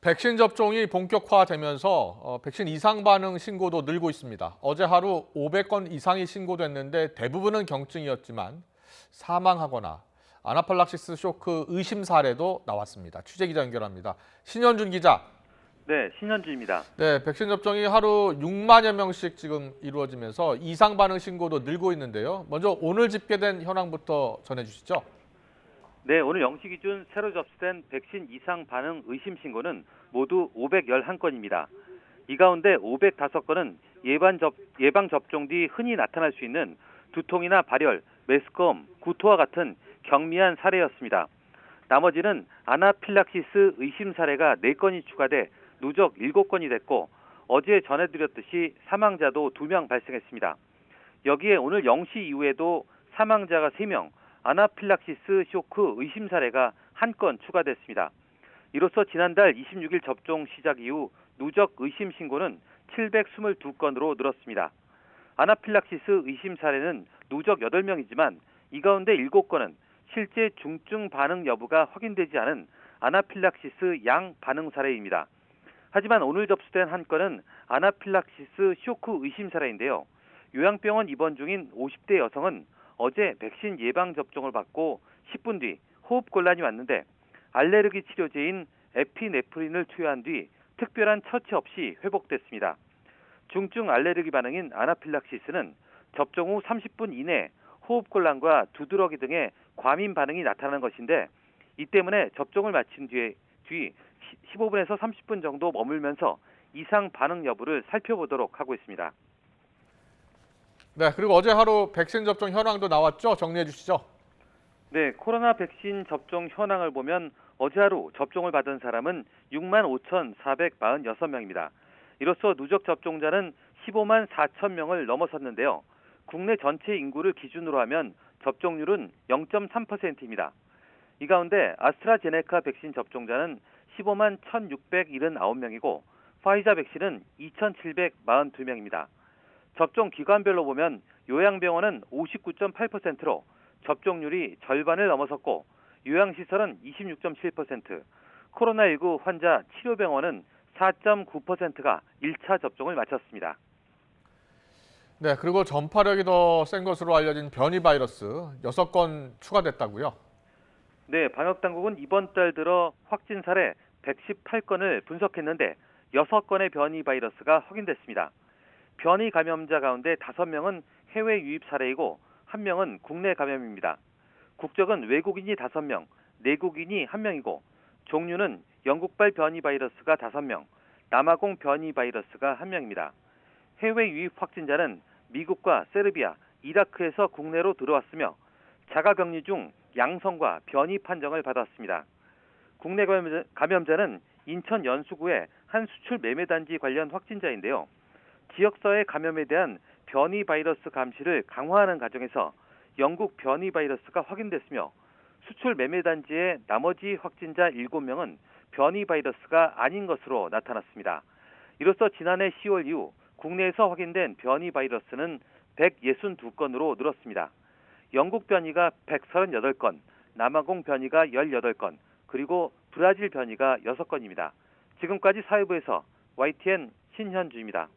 백신 접종이 본격화되면서 백신 이상 반응 신고도 늘고 있습니다. 어제 하루 500건 이상이 신고됐는데 대부분은 경증이었지만 사망하거나 아나필락시스 쇼크 의심 사례도 나왔습니다. 취재 기자 연결합니다. 신현준 기자. 네, 신현주입니다. 네, 백신 접종이 하루 6만여 명씩 지금 이루어지면서 이상 반응 신고도 늘고 있는데요. 먼저 오늘 집계된 현황부터 전해주시죠. 네, 오늘 0시 기준 새로 접수된 백신 이상 반응 의심 신고는 모두 511건입니다. 이 가운데 505건은 예방 접종 뒤 흔히 나타날 수 있는 두통이나 발열, 메스꺼움, 구토와 같은 경미한 사례였습니다. 나머지는 아나필락시스 의심 사례가 4건이 추가돼 누적 7건이 됐고 어제 전해드렸듯이 사망자도 2명 발생했습니다. 여기에 오늘 0시 이후에도 사망자가 3명, 아나필락시스 쇼크 의심 사례가 1건 추가됐습니다. 이로써 지난달 26일 접종 시작 이후 누적 의심 신고는 722건으로 늘었습니다. 아나필락시스 의심 사례는 누적 8명이지만 이 가운데 7건은 실제 중증 반응 여부가 확인되지 않은 아나필락시스 양 반응 사례입니다. 하지만 오늘 접수된 1건은 아나필락시스 쇼크 의심 사례인데요. 요양병원 입원 중인 50대 여성은 어제 백신 예방 접종을 받고 10분 뒤 호흡곤란이 왔는데 알레르기 치료제인 에피네프린을 투여한 뒤 특별한 처치 없이 회복됐습니다. 중증 알레르기 반응인 아나필락시스는 접종 후 30분 이내 호흡곤란과 두드러기 등의 과민 반응이 나타나는 것인데 이 때문에 접종을 마친 뒤 15분에서 30분 정도 머물면서 이상 반응 여부를 살펴보도록 하고 있습니다. 네, 그리고 어제 하루 백신 접종 현황도 나왔죠? 정리해 주시죠. 네, 코로나 백신 접종 현황을 보면 어제 하루 접종을 받은 사람은 6만 5,446명입니다. 이로써 누적 접종자는 15만 4천 명을 넘어섰는데요. 국내 전체 인구를 기준으로 하면 접종률은 0.3%입니다. 이 가운데 아스트라제네카 백신 접종자는 15만 1,679명이고 화이자 백신은 2,742명입니다. 접종 기관별로 보면 요양병원은 59.8%로 접종률이 절반을 넘어섰고 요양시설은 26.7%, 코로나19 환자 치료병원은 4.9%가 1차 접종을 마쳤습니다. 네, 그리고 전파력이 더 센 것으로 알려진 변이 바이러스 6건 추가됐다고요? 네, 방역당국은 이번 달 들어 확진 사례 118건을 분석했는데 6건의 변이 바이러스가 확인됐습니다. 변이 감염자 가운데 5명은 해외 유입 사례이고 1명은 국내 감염입니다. 국적은 외국인이 5명, 내국인이 1명이고 종류는 영국발 변이 바이러스가 5명, 남아공 변이 바이러스가 1명입니다. 해외 유입 확진자는 미국과 세르비아, 이라크에서 국내로 들어왔으며 자가격리 중 양성과 변이 판정을 받았습니다. 국내 감염자는 인천 연수구의 한 수출 매매단지 관련 확진자인데요. 지역사회 감염에 대한 변이 바이러스 감시를 강화하는 과정에서 영국 변이 바이러스가 확인됐으며 수출 매매단지의 나머지 확진자 7명은 변이 바이러스가 아닌 것으로 나타났습니다. 이로써 지난해 10월 이후 국내에서 확인된 변이 바이러스는 162건으로 늘었습니다. 영국 변이가 138건, 남아공 변이가 18건, 그리고 브라질 변이가 6건입니다. 지금까지 사회부에서 YTN 신현주입니다.